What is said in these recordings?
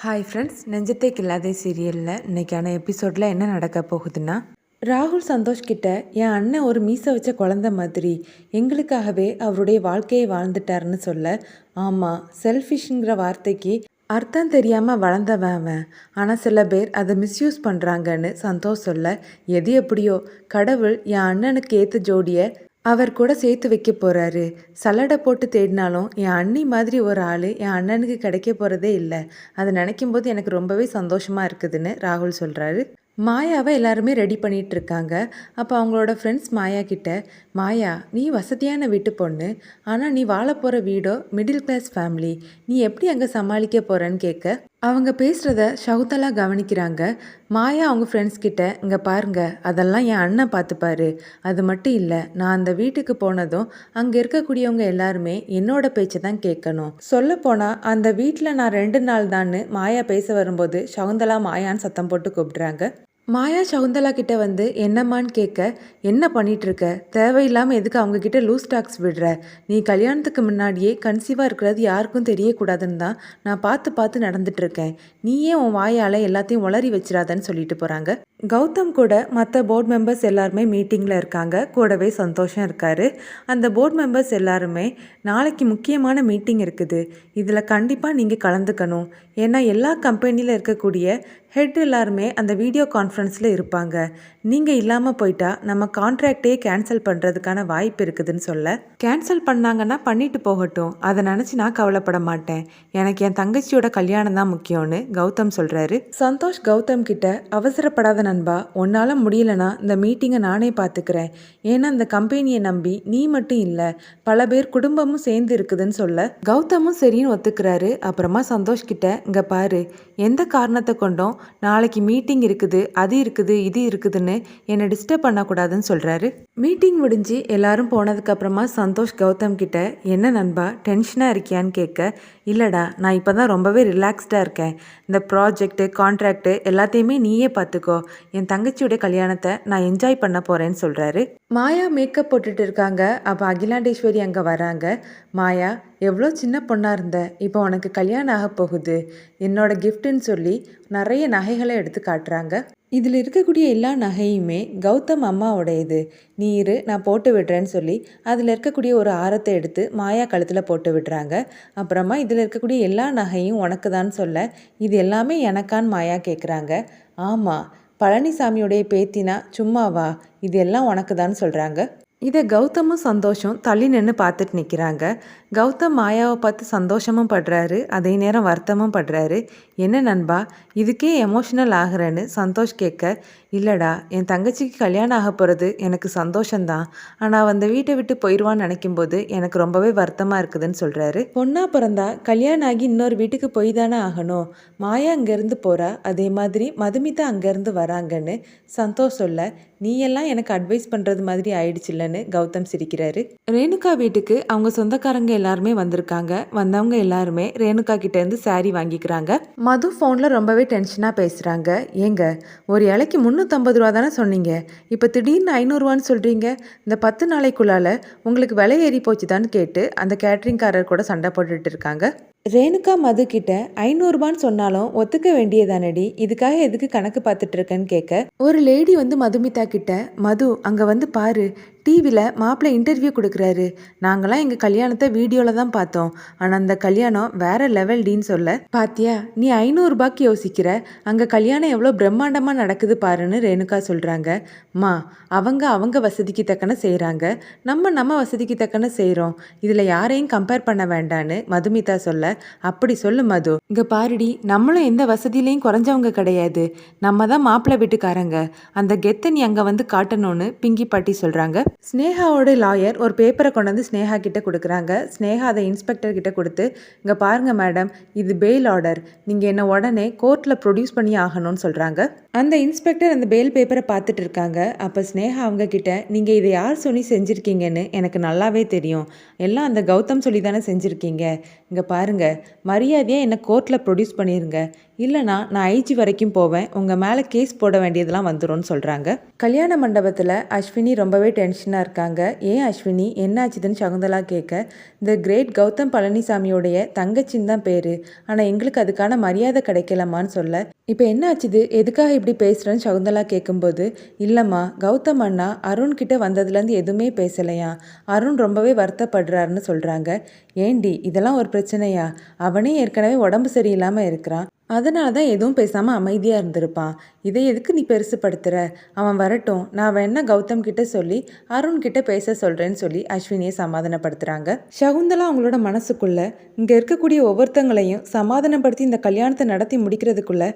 Hi friends, நெஞ்சத்தை கில்லாதே சீரியலில் இன்றைக்கான எபிசோடில் என்ன நடக்க போகுதுன்னா, ராகுல் சந்தோஷ் கிட்ட என் அண்ணன் ஒரு மீசை வச்ச குழந்த மாதிரி எங்களுக்காகவே அவருடைய வாழ்க்கையை வாழ்ந்துட்டாருன்னு சொல்ல, ஆமாம், செல்ஃபிஷ்ங்கிற வார்த்தைக்கு அர்த்தம் தெரியாமல் வளர்ந்தவன் அவன். ஆனால் சில பேர் அதை மிஸ்யூஸ் பண்ணுறாங்கன்னு சந்தோஷ் சொல்ல, எது எப்படியோ கடவுள் என் அண்ணனுக்கு ஏற்ற ஜோடியை அவர் கூட சேர்த்து வைக்க போகிறாரு. சல்லடை போட்டு தேடினாலும் என் அண்ணி மாதிரி ஒரு ஆள் என் அண்ணனுக்கு கிடைக்க போகிறதே இல்லை. அதை நினைக்கும் போது எனக்கு ரொம்பவே சந்தோஷமாக இருக்குதுன்னு ராகுல் சொல்கிறாரு. மாயாவை எல்லாருமே ரெடி பண்ணிகிட்டு இருக்காங்க. அப்போ அவங்களோட ஃப்ரெண்ட்ஸ் மாயா கிட்ட, மாயா, நீ வசதியான வீட்டு பொண்ணு, ஆனால் நீ வாழ போகிற வீடோ மிடில் கிளாஸ் ஃபேமிலி, நீ எப்படி அங்கே சமாளிக்க போகிறன்னு கேட்க, அவங்க பேசுகிறத சகுந்தலா கவனிக்கிறாங்க. மாயா அவங்க ஃப்ரெண்ட்ஸ் கிட்ட, இங்கே பாருங்க, அதெல்லாம் என் அண்ணன் பார்த்துப்பாரு. அது மட்டும் இல்லை, நான் அந்த வீட்டுக்கு போனதும் அங்கே இருக்கக்கூடியவங்க எல்லாருமே என்னோட பேச்சை தான் கேட்கணும். சொல்லப்போனால் அந்த வீட்டில் நான் 2 நாள் தான்னு மாயா பேச வரும்போது சகுந்தலா மாயான்னு சத்தம் போட்டு கூப்பிடுறாங்க. மாயா சகுந்தலா கிட்ட வந்து என்னம்மான்னு கேட்க, என்ன பண்ணிகிட்ருக்க, தேவையில்லாமல் எதுக்கு அவங்கக்கிட்ட லூஸ் டாக்ஸ் விடுற, நீ கல்யாணத்துக்கு முன்னாடியே கன்சீவாக இருக்கிறது யாருக்கும் தெரியக்கூடாதுன்னு தான் நான் பார்த்து பார்த்து நடந்துட்டுருக்கேன். நீயே உன் வாயால் எல்லாத்தையும் உளறி வச்சிடாதன்னு சொல்லிட்டு போகிறாங்க. கௌதம் கூட மற்ற போர்ட் மெம்பர்ஸ் எல்லாருமே மீட்டிங்கில் இருக்காங்க. கூடவே சந்தோஷம் இருக்கார். அந்த போர்ட் மெம்பர்ஸ் எல்லாருமே, நாளைக்கு முக்கியமான மீட்டிங் இருக்குது, இதில் கண்டிப்பாக நீங்கள் கலந்துக்கணும். ஏன்னா எல்லா கம்பெனியில் இருக்கக்கூடிய ஹெட் எல்லாருமே அந்த வீடியோ கான்ஃபரன்ஸில் இருப்பாங்க. நீங்கள் இல்லாமல் போயிட்டா நம்ம கான்ட்ராக்டே கேன்சல் பண்ணுறதுக்கான வாய்ப்பு இருக்குதுன்னு சொல்ல, கேன்சல் பண்ணாங்கன்னா பண்ணிட்டு போகட்டும், அதை நினச்சி நான் கவலைப்பட மாட்டேன், எனக்கு என் தங்கச்சியோட கல்யாணம் தான் முக்கியம்னு கௌதம் சொல்கிறாரு. சந்தோஷ் கௌதம் கிட்ட, அவசரப்படாத நண்பா, உன்னால் முடியலனா இந்த மீட்டிங்கை நானே பார்த்துக்கிறேன். ஏன்னா இந்த கம்பெனியை நம்பி நீ மட்டும் இல்லை, பல பேர் குடும்பமும் சேர்ந்து இருக்குதுன்னு சொல்ல, கௌதமும் சரின்னு ஒத்துக்கிறாரு. அப்புறமா சந்தோஷ் கிட்ட, இங்கே பாரு, எந்த காரணத்தை கொண்டும் நாளைக்கு மீட்டிங் இருக்குது, அது இருக்குது, இது இருக்குதுன்னு என்னை டிஸ்டர்ப் பண்ணக்கூடாதுன்னு சொல்கிறாரு. மீட்டிங் முடிஞ்சு எல்லாரும் போனதுக்கப்புறமா சந்தோஷ் கௌதம் கிட்ட, என்ன நண்பா டென்ஷனாக இருக்கியான்னு கேட்க, இல்லைடா, நான் இப்போ தான் ரொம்பவே ரிலாக்ஸ்டாக இருக்கேன். இந்த ப்ராஜெக்ட்டு கான்ட்ராக்டு எல்லாத்தையுமே நீயே பார்த்துக்கோ, என் தங்கச்சியோடைய கல்யாணத்தை நான் என்ஜாய் பண்ண போகிறேன்னு சொல்கிறாரு. மாயா மேக்கப் போட்டுட்டு இருக்காங்க. அப்போ அகிலாண்டேஸ்வரி அங்கே வராங்க. மாயா, எவ்வளோ சின்ன பொண்ணாக இருந்த, இப்போ உனக்கு கல்யாணம் ஆக போகுது, என்னோட கிஃப்ட்டுன்னு சொல்லி நிறைய நகைகளை எடுத்து காட்டுறாங்க. இதில் இருக்கக்கூடிய எல்லா நகையுமே கௌதம் அம்மாவோடையது, நீ இரு, நான் போட்டு விடுறேன்னு சொல்லி அதில் இருக்கக்கூடிய ஒரு ஆரத்தை எடுத்து மாயா கழுத்தில் போட்டு விடுறாங்க. அப்புறமா இதில் இருக்கக்கூடிய எல்லா நகையும் உனக்கு தான் சொல்ல, இது எல்லாமே எனக்கான்னு மாயா கேட்குறாங்க. ஆமாம், பழனிசாமியோடைய பேத்தினா சும்மாவா, இது எல்லாம் உனக்கு தான் சொல்கிறாங்க. இதை கௌதமும் சந்தோஷம் தள்ளி நின்று பார்த்துட்டு நிற்கிறாங்க. கௌதம் மாயாவை பார்த்து சந்தோஷமும் படுறாரு, அதே நேரம் வருத்தமும் படுறாரு. என்ன நண்பா, இதுக்கே எமோஷனல் ஆகிறேன்னு சந்தோஷ் கேட்க, இல்லைடா, என் தங்கச்சிக்கு கல்யாணம் ஆக போகிறது எனக்கு சந்தோஷந்தான், ஆனால் அந்த வீட்டை விட்டு போயிடுவான்னு நினைக்கும்போது எனக்கு ரொம்பவே வருத்தமாக இருக்குதுன்னு சொல்கிறாரு. பொண்ணா பிறந்தா கல்யாணம் ஆகி இன்னொரு வீட்டுக்கு போய் தானே ஆகணும். மாயா அங்கேருந்து போகிறா, அதே மாதிரி மதுமிதா அங்கேருந்து வராங்கன்னு சந்தோஷ் சொல்ல, நீ எல்லாம் எனக்கு அட்வைஸ் பண்ணுறது மாதிரி ஆயிடுச்சுல்லன்னு கௌதம் சிரிக்கிறாரு. ரேணுகா வீட்டுக்கு அவங்க சொந்தக்காரங்க எல்லாருமே வந்திருக்காங்க. வந்தவங்க எல்லாருமே ரேணுகா கிட்டேருந்து சாரி வாங்கிக்கிறாங்க. மது ஃபோனில் ரொம்பவே டென்ஷனாக பேசுகிறாங்க. ஏங்க, ஒரு இலைக்கு 350 ரூபா தானே சொன்னீங்க, இப்போ திடீர்னு 500 ரூபான்னு சொல்கிறீங்க, இந்த 10 நாளைக்குள்ளால் உங்களுக்கு விலை ஏறி போச்சுதான்னு கேட்டு அந்த கேட்ரிங்காரர் கூட சண்டை போட்டுட்டு இருக்காங்க. ரேணுகா மது கிட்ட 500 ரூபான்னு சொன்னாலும் ஒத்துக்க வேண்டியதானடி, இதுக்காக எதுக்கு கணக்கு பார்த்துட்டு இருக்கேன்னு கேட்க, ஒரு லேடி வந்து மதுமிதா கிட்ட, மது அங்கே வந்து பாரு, டிவியில் மாப்பிள்ளை இன்டர்வியூ கொடுக்குறாரு, நாங்களாம் எங்கள் கல்யாணத்தை வீடியோவில் தான் பார்த்தோம், ஆனால் அந்த கல்யாணம் வேற லெவல் டின்னு சொல்ல, பாத்தியா, நீ 500 ரூபாய்க்கு யோசிக்கிற, அங்கே கல்யாணம் எவ்வளோ பிரம்மாண்டமாக நடக்குது பாருன்னு ரேணுகா சொல்கிறாங்க. மா, அவங்க வசதிக்கு தக்கன செய்கிறாங்க, நம்ம வசதிக்கு தக்கன செய்கிறோம், இதில் யாரையும் கம்பேர் பண்ண வேண்டான்னு மதுமிதா சொல்ல, அப்படி சொல்லு மது, இங்கே பாருடி, நம்மளும் எந்த வசதியிலையும் குறைஞ்சவங்க கிடையாது, நம்ம தான் மாப்பிள்ளை வீட்டுக்காரங்க, அந்த கெத்தை நீ அங்கே வந்து காட்டணும்னு பிங்கி பாட்டி சொல்கிறாங்க. ஸ்னேகாவோட லாயர் ஒரு பேப்பரை கொண்டு வந்து ஸ்னேகா கிட்ட கொடுக்குறாங்க. ஸ்னேகா அதை இன்ஸ்பெக்டர் கிட்ட கொடுத்து, இங்கே பாருங்க மேடம், இது பெயில் ஆர்டர், நீங்கள் என்ன உடனே கோர்ட்டில் ப்ரொடியூஸ் பண்ணி ஆகணும்னு சொல்கிறாங்க. அந்த இன்ஸ்பெக்டர் அந்த பெயில் பேப்பரை பார்த்துட்டு இருக்காங்க. அப்போ ஸ்னேகா அவங்க கிட்ட, நீங்கள் இதை யார் சொல்லி செஞ்சுருக்கீங்கன்னு எனக்கு நல்லாவே தெரியும், எல்லாம் அந்த கௌதம் சொல்லி தானே செஞ்சுருக்கீங்க, இங்கே பாருங்க, மரியாதையாக என்னை கோர்ட்டில் ப்ரொடியூஸ் பண்ணிடுங்க, இல்லைனா நான் ஐஜி வரைக்கும் போவேன், உங்கள் மேலே கேஸ் போட வேண்டியதெல்லாம் வந்துரும்னு சொல்கிறாங்க. கல்யாண மண்டபத்தில் அஸ்வினி ரொம்பவே டென்ஷனாக இருக்காங்க. ஏன் அஸ்வினி, என்ன ஆச்சுதுன்னு சகுந்தலா கேட்க, இந்த கிரேட் கௌதம் பழனிசாமியோடைய தங்கச்சின்னு தான் பேர், ஆனால் எங்களுக்கு அதுக்கான மரியாதை கிடைக்கலம்மான்னு சொல்ல, இப்போ என்ன ஆச்சுது, எதுக்காக இப்படி பேசுகிறேன்னு சகுந்தலா கேட்கும்போது, இல்லைம்மா, கௌதம் அண்ணா அருண் கிட்ட வந்ததுலேருந்து எதுவுமே பேசலையா, அருண் ரொம்பவே வருத்தப்படுறாருன்னு சொல்கிறாங்க. ஏண்டி, இதெல்லாம் ஒரு பிரச்சனையா? அவனே ஏற்கனவே உடம்பு சரியில்லாமல் இருக்கிறான், அதனால தான் எதுவும் பேசாமல் அமைதியாக இருந்திருப்பான். இதை எதுக்கு நீ பெருசுப்படுத்துகிற? அவன் வரட்டும், நான் வேணா கௌதம் கிட்ட சொல்லி அருண் கிட்ட பேச சொல்கிறேன்னு சொல்லி அஸ்வினியை சமாதானப்படுத்துகிறாங்க. சகுந்தலா அவங்களோட மனசுக்குள்ள இங்கே இருக்கக்கூடிய ஒவ்வொருத்தங்களையும் சமாதானப்படுத்தி இந்த கல்யாணத்தை நடத்தி முடிக்கிறதுக்குள்ள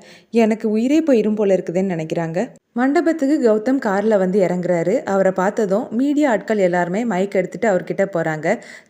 எனக்கு உயிரே போயிரும் போல இருக்குதுன்னு நினைக்கிறாங்க. மண்டபத்துக்கு கௌதம் காரில் வந்து இறங்குறாரு. அவரை பார்த்ததும் மீடியா ஆட்கள் எல்லாருமே மைக் எடுத்துகிட்டு அவர்கிட்ட போகிறாங்க.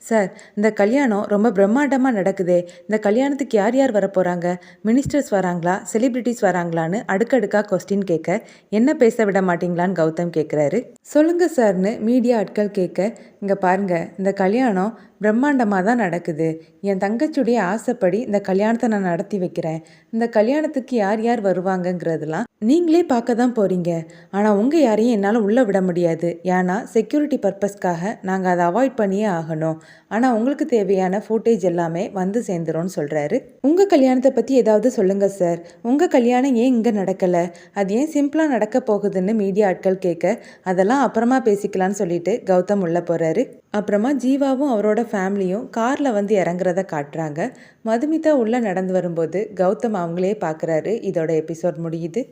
சார், இந்த கல்யாணம் ரொம்ப பிரம்மாண்டமாக நடக்குதே, இந்த கல்யாணத்துக்கு யார் யார் வர போகிறாங்க, மினிஸ்டர்ஸ் வராங்களா, செலிப்ரிட்டிஸ் வராங்களான்னு அடுக்கடுக்காக கொஸ்டின் கேட்க, என்ன பேச விட மாட்டீங்களான்னு கௌதம் கேட்குறாரு. சொல்லுங்க சார்னு மீடியா ஆட்கள் கேட்க, இங்கே பாருங்கள், இந்த கல்யாணம் பிரம்மாண்டமாக தான் நடக்குது, என் தங்கச்சியுடைய ஆசைப்படி இந்த கல்யாணத்தை நான் நடத்தி வைக்கிறேன், இந்த கல்யாணத்துக்கு யார் யார் வருவாங்கங்கிறதுலாம் நீங்களே பார்க்க தான் போகிறீங்க, ஆனால் உங்கள் யாரையும் என்னால் உள்ளே விட முடியாது, ஏன்னா செக்யூரிட்டி பர்பஸ்க்காக நாங்கள் அதை அவாய்ட் பண்ணியே ஆகணும், ஆனால் உங்களுக்கு தேவையான ஃபுட்டேஜ் எல்லாமே வந்து சேர்ந்துரும்னு சொல்கிறாரு. உங்கள் கல்யாணத்தை பற்றி ஏதாவது சொல்லுங்கள் சார், உங்கள் கல்யாணம் ஏன் இங்கே நடக்கலை, அது ஏன் சிம்பிளாக நடக்க போகுதுன்னு மீடியா ஆட்கள் கேட்க, அதெல்லாம் அப்புறமா பேசிக்கலான்னு சொல்லிட்டு கௌதம் உள்ளே போகிறாரு. அப்புறமா ஜீவாவும் அவரோட ஃபேமிலியும் காரில் வந்து இறங்குறத காட்டுறாங்க. மதுமிதா உள்ளே நடந்து வரும்போது கௌதம் அவங்களே பார்க்குறாரு. இதோட எபிசோட் முடியுது.